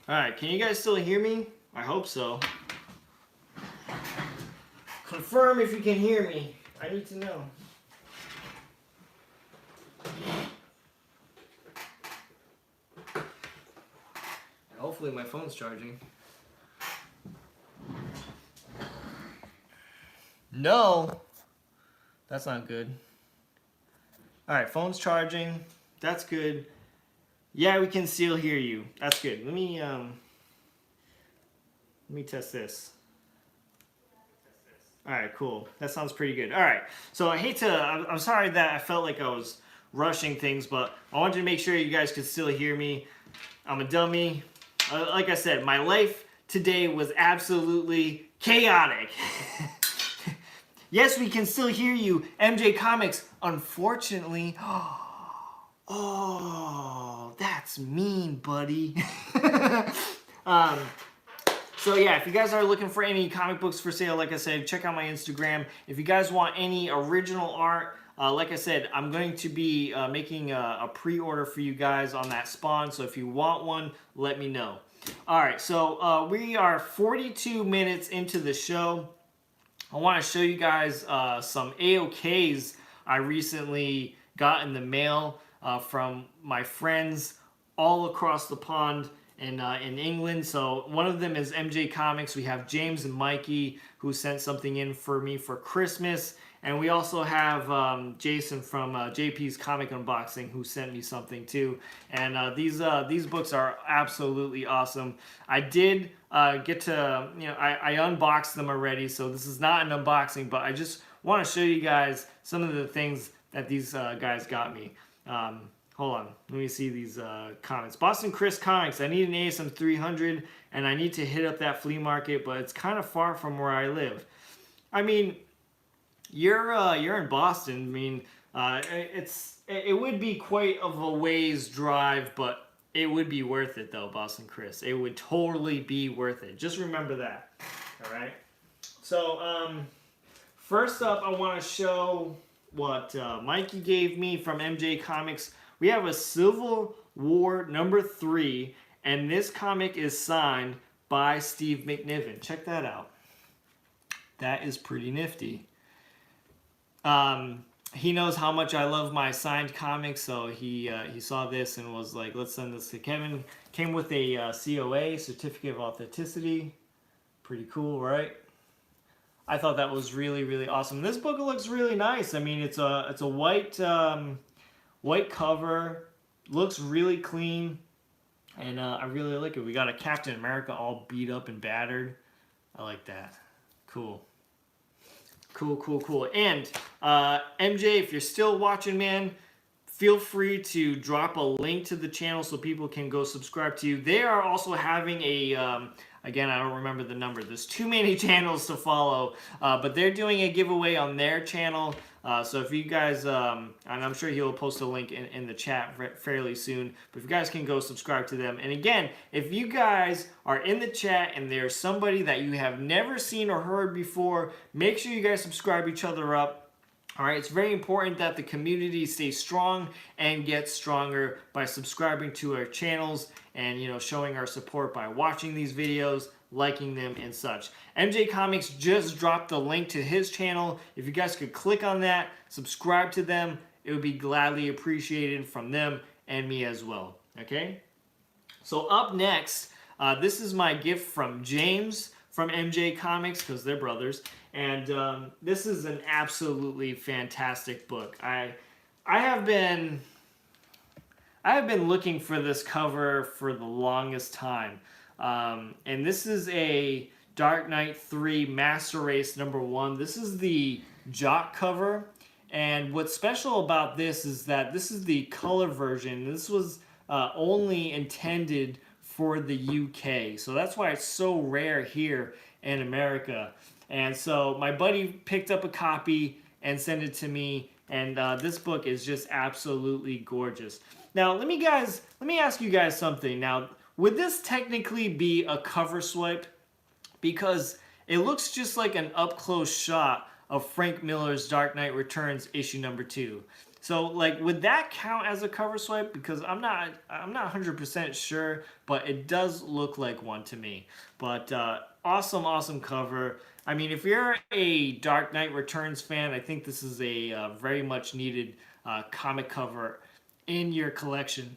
[SPEAKER 1] All right, can you guys still hear me? I hope so. Confirm if you can hear me. I need to know. Hopefully my phone's charging. No. That's not good. All right, phone's charging. That's good. Yeah, we can still hear you. That's good. Let me test this. All right, cool. That sounds pretty good. All right. So I'm sorry that I felt like I was rushing things, but I wanted to make sure you guys could still hear me. I'm a dummy. Like I said, my life today was absolutely chaotic. Yes, we can still hear you, MJ Comics. Unfortunately, oh, that's mean, buddy. So yeah, if you guys are looking for any comic books for sale, like I said, check out my Instagram. If you guys want any original art, like I said, I'm going to be making a pre-order for you guys on that Spawn. So if you want one, let me know. All right, so we are 42 minutes into the show. I want to show you guys some AOKs I recently got in the mail from my friends all across the pond in England. So one of them is MJ Comics. We have James and Mikey who sent something in for me for Christmas. And we also have Jason from JP's Comic Unboxing who sent me something too. And these books are absolutely awesome. I did get to, I unboxed them already, so this is not an unboxing, but I just want to show you guys some of the things that these guys got me. Hold on, let me see these comments. Boston Chris Comics, I need an ASM 300 and I need to hit up that flea market, but it's kind of far from where I live. I mean, you're in Boston. I mean, it would be quite of a ways drive, but it would be worth it though, Boston Chris. It would totally be worth it. Just remember that. All right. So first up, I want to show what Mikey gave me from MJ Comics. We have a Civil War #3, and this comic is signed by Steve McNiven. Check that out. That is pretty nifty. He knows how much I love my signed comics, so he saw this and was like, let's send this to Kevin. Came with a COA, Certificate of Authenticity. Pretty cool, right? I thought that was really, really awesome. This book looks really nice. I mean, it's a white cover, looks really clean, and I really like it. We got a Captain America all beat up and battered. I like that. Cool. Cool. And MJ, if you're still watching, man, feel free to drop a link to the channel so people can go subscribe to you. They are also having a, again, I don't remember the number. There's too many channels to follow, but they're doing a giveaway on their channel. So if you guys, and I'm sure he'll post a link in the chat fairly soon, but if you guys can go subscribe to them. And again, if you guys are in the chat and there's somebody that you have never seen or heard before, make sure you guys subscribe each other up. All right, it's very important that the community stays strong and gets stronger by subscribing to our channels and, you know, showing our support by watching these videos, liking them, and such. MJ Comics just dropped the link to his channel. If you guys could click on that, subscribe to them, it would be gladly appreciated from them and me as well. Okay? So up next, this is my gift from James from MJ Comics, because they're brothers. And this is an absolutely fantastic book. I have been looking for this cover for the longest time. And this is a Dark Knight 3 Master Race #1. This is the Jock cover. And what's special about this is that this is the color version. This was only intended for the UK. So that's why it's so rare here in America. And so my buddy picked up a copy and sent it to me, and this book is just absolutely gorgeous. Now, let me ask you guys something. Now, would this technically be a cover swipe? Because it looks just like an up-close shot of Frank Miller's Dark Knight Returns issue #2. So, like, would that count as a cover swipe? Because I'm not 100% sure, but it does look like one to me. But awesome cover. I mean, if you're a Dark Knight Returns fan, I think this is a very much needed comic cover in your collection.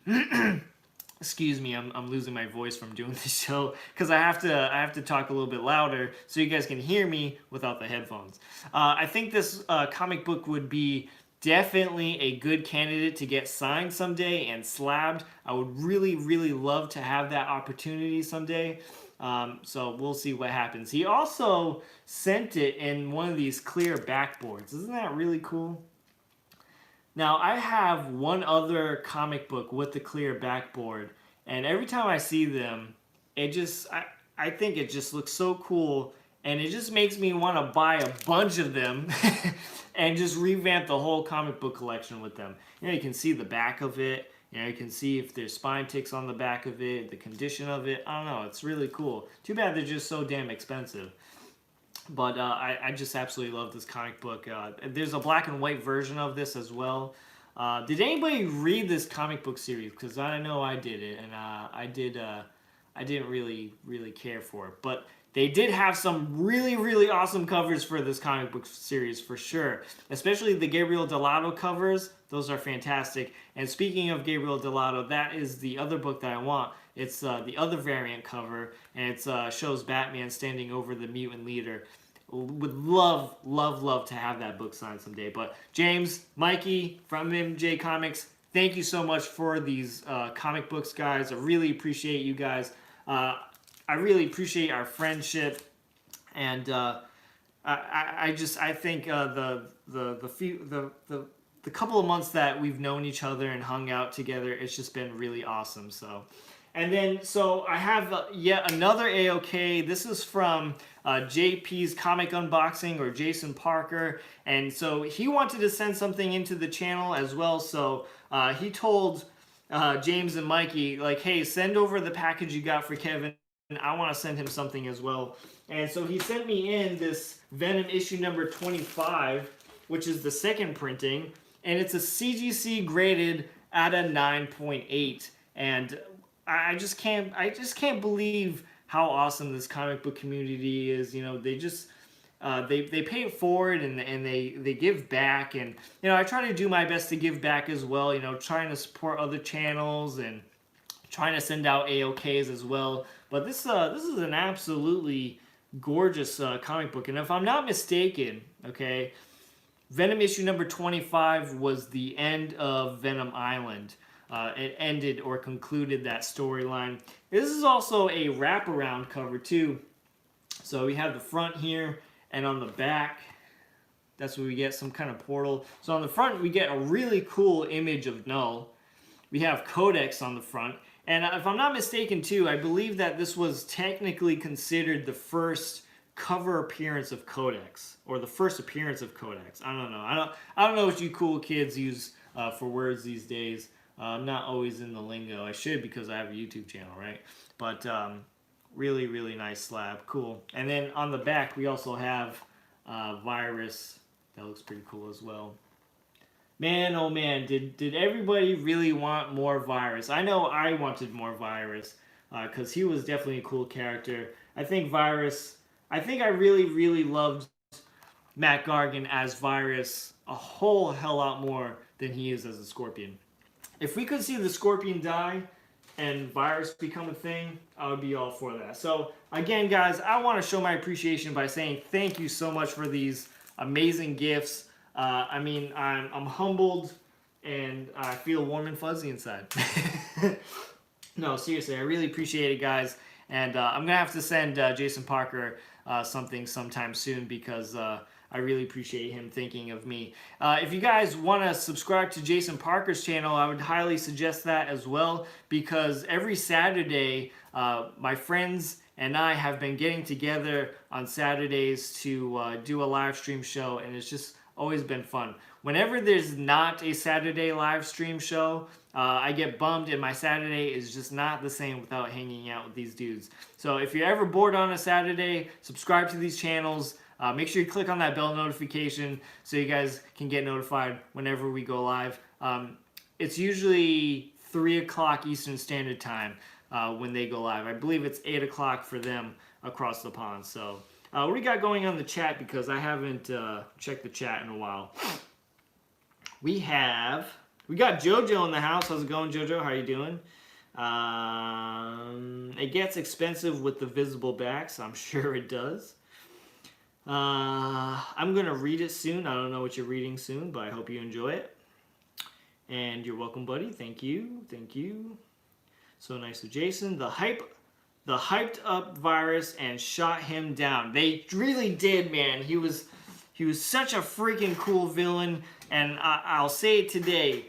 [SPEAKER 1] Excuse me, I'm losing my voice from doing this show because I have to talk a little bit louder so you guys can hear me without the headphones. I think this comic book would be definitely a good candidate to get signed someday and slabbed. I would really love to have that opportunity someday. So we'll see what happens. He also sent it in one of these clear backboards. Isn't that really cool? Now, I have one other comic book with the clear backboard, and every time I see them, I think it just looks so cool, and it just makes me want to buy a bunch of them and just revamp the whole comic book collection with them. You know, you can see the back of it. You know, you can see if there's spine ticks on the back of it, the condition of it. I don't know. It's really cool. Too bad they're just so damn expensive. But I just absolutely love this comic book. There's a black and white version of this as well. Did anybody read this comic book series? Because I know I did it, and I didn't really care for it. But they did have some really awesome covers for this comic book series for sure. Especially the Gabriel Dell'Otto covers. Those are fantastic. And speaking of Gabriel Dell'Otto, that is the other book that I want. It's the other variant cover, and it shows Batman standing over the mutant leader. Would love to have that book signed someday. But James, Mikey from MJ Comics, thank you so much for these comic books, guys. I really appreciate you guys. I really appreciate our friendship, and I think the couple of months that we've known each other and hung out together, it's just been really awesome. So I have yet another AOK. This is from JP's Comic Unboxing, or Jason Parker, and so he wanted to send something into the channel as well. So he told James and Mikey, like, hey, send over the package you got for Kevin. I want to send him something as well. And so he sent me in this Venom issue #25, which is the second printing, and it's a CGC graded at a 9.8. And I just can't believe how awesome this comic book community is. You know, they just they pay it forward, and they give back. And you know, I try to do my best to give back as well. You know, trying to support other channels and trying to send out AOKs as well. But this is an absolutely gorgeous comic book. And if I'm not mistaken, okay, Venom issue #25 was the end of Venom Island. It ended or concluded that storyline. This is also a wraparound cover too. So we have the front here, and on the back, that's where we get some kind of portal. So on the front, we get a really cool image of Knull. We have Codex on the front. And if I'm not mistaken too, I believe that this was technically considered the first cover appearance of Codex, or the first appearance of Codex. I don't know. I don't know what you cool kids use for words these days. I'm not always in the lingo. I should, because I have a YouTube channel, right? But really, really nice slab. Cool. And then on the back, we also have Virus. That looks pretty cool as well. Man, oh man, did everybody really want more Virus? I know I wanted more Virus, because he was definitely a cool character. I think Virus... I think I really, really loved Matt Gargan as Virus a whole hell lot more than he is as a Scorpion. If we could see the Scorpion die and Virus become a thing, I would be all for that. So again, guys, I want to show my appreciation by saying thank you so much for these amazing gifts. I mean, I'm humbled and I feel warm and fuzzy inside. No, seriously, I really appreciate it, guys. And I'm going to have to send Jason Parker something sometime soon, because I really appreciate him thinking of me. If you guys want to subscribe to Jason Parker's channel, I would highly suggest that as well, because every Saturday, my friends and I have been getting together on Saturdays to do a live stream show, and it's just always been fun. Whenever there's not a Saturday live stream show, I get bummed, and my Saturday is just not the same without hanging out with these dudes. So if you're ever bored on a Saturday, subscribe to these channels. Make sure you click on that bell notification so you guys can get notified whenever we go live. It's usually 3 o'clock Eastern Standard Time when they go live. I believe it's 8 o'clock for them across the pond. So what do we got going on the chat, because I haven't checked the chat in a while. We got JoJo in the house. How's it going, JoJo? How are you doing? It gets expensive with the visible backs. I'm sure it does. I'm going to read it soon. I don't know what you're reading soon, but I hope you enjoy it. And you're welcome, buddy. Thank you. Thank you. So nice of Jason. The hyped up Virus and shot him down. They really did, man. He was such a freaking cool villain. And I'll say it today,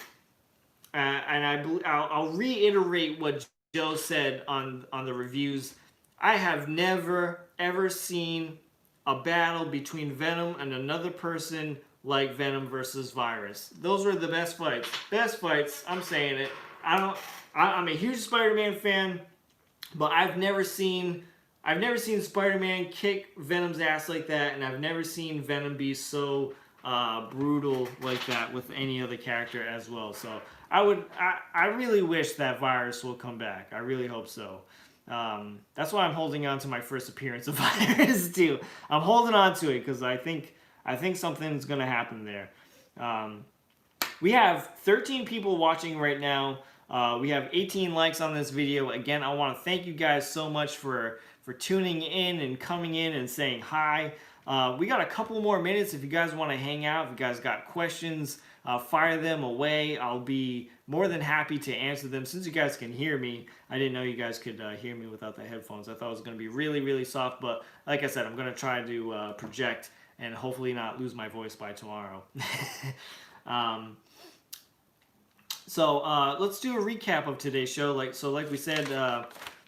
[SPEAKER 1] and I'll reiterate what Joe said on the reviews. I have never, ever seen a battle between Venom and another person like Venom versus Virus. Those were the best fights. Best fights, I'm saying it. I'm a huge Spider-Man fan, but I've never seen Spider-Man kick Venom's ass like that, and I've never seen Venom be so brutal like that with any other character as well. So I really wish that Virus will come back. I really hope so. That's why I'm holding on to my first appearance of Virus too. I'm holding on to it because I think something's gonna happen there. We have 13 people watching right now. We have 18 likes on this video. Again, I want to thank you guys so much for tuning in and coming in and saying hi. We got a couple more minutes if you guys want to hang out. If you guys got questions, fire them away. I'll be more than happy to answer them. Since you guys can hear me, I didn't know you guys could hear me without the headphones. I thought it was going to be really, really soft, but like I said, I'm going to try to project and hopefully not lose my voice by tomorrow. So let's do a recap of today's show. Like we said,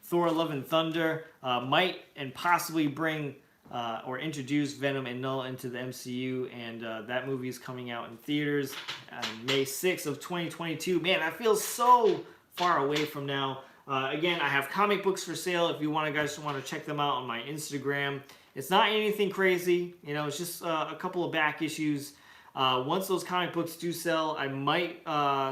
[SPEAKER 1] Thor: Love and Thunder might and possibly bring or introduce Venom and Knull into the MCU, and that movie is coming out in theaters on May 6th of 2022. Man, that feels so far away from now. Again, I have comic books for sale if you guys want to check them out on my Instagram. It's not anything crazy, you know, it's just a couple of back issues. Once those comic books do sell, I might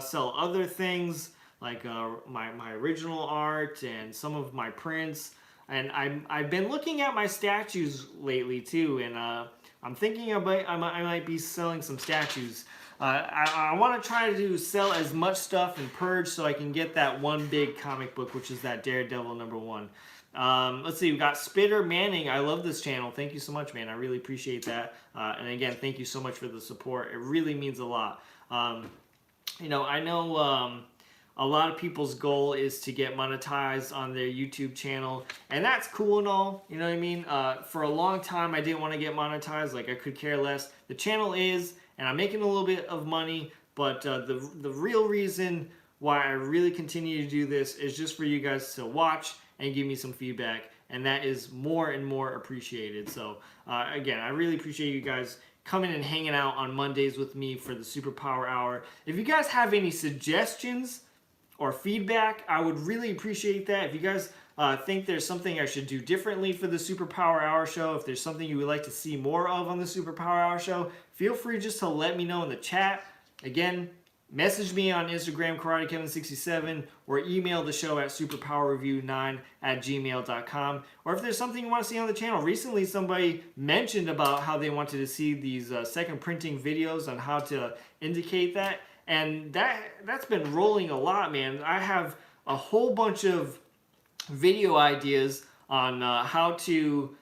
[SPEAKER 1] sell other things like my original art and some of my prints. And I've been looking at my statues lately too, and I'm thinking I might be selling some statues. I want to try to sell as much stuff in Purge so I can get that one big comic book, which is that Daredevil #1. Let's see, we've got Spitter Manning. I love this channel. Thank you so much, man. I really appreciate that. And again, thank you so much for the support. It really means a lot. You know, I know a lot of people's goal is to get monetized on their YouTube channel, and that's cool and all, you know what I mean? For a long time, I didn't want to get monetized. Like, I could care less. The channel is, and I'm making a little bit of money, but the real reason why I really continue to do this is just for you guys to watch and give me some feedback. and that is more and more appreciated. So again, I really appreciate you guys coming and hanging out on Mondays with me for the Superpower Hour. If you guys have any suggestions or feedback, I would really appreciate that. If you guys think there's something I should do differently for the Superpower Hour show, if there's something you would like to see more of on the Superpower Hour show, feel free just to let me know in the chat. Again, message me on Instagram, KarateKevin67, or email the show at superpowerreview9@gmail.com. Or if there's something you want to see on the channel. Recently, somebody mentioned about how they wanted to see these second printing videos on how to indicate that. And that's been rolling a lot, man. I have a whole bunch of video ideas on how to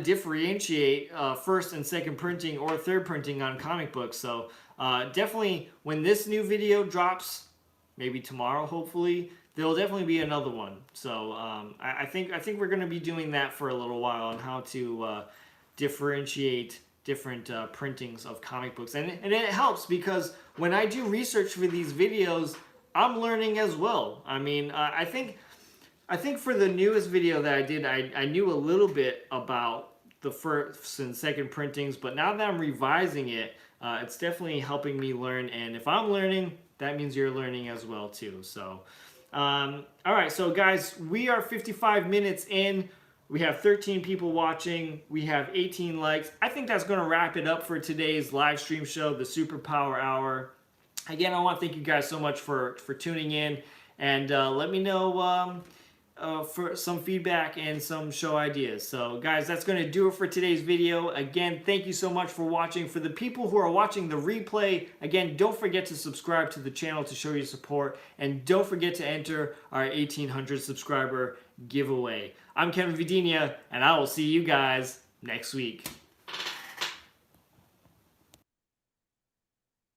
[SPEAKER 1] differentiate first and second printing or third printing on comic books. So definitely when this new video drops, maybe tomorrow, hopefully, there'll definitely be another one. So I think we're going to be doing that for a little while on how to differentiate different printings of comic books. And it helps because when I do research for these videos, I'm learning as well. I mean, I think for the newest video that I did, I knew a little bit about the first and second printings, but now that I'm revising it, it's definitely helping me learn. And if I'm learning, that means you're learning as well too. So, all right. So guys, we are 55 minutes in. We have 13 people watching. We have 18 likes. I think that's going to wrap it up for today's live stream show, the Superpower Hour. Again, I want to thank you guys so much for tuning in, and let me know for some feedback and some show ideas. So guys, that's going to do it for today's video. Again, thank you so much for watching. For the people who are watching the replay, again, don't forget to subscribe to the channel to show your support, and don't forget to enter our 1,800 subscriber giveaway. I'm Kevin Vidina, and I will see you guys next week.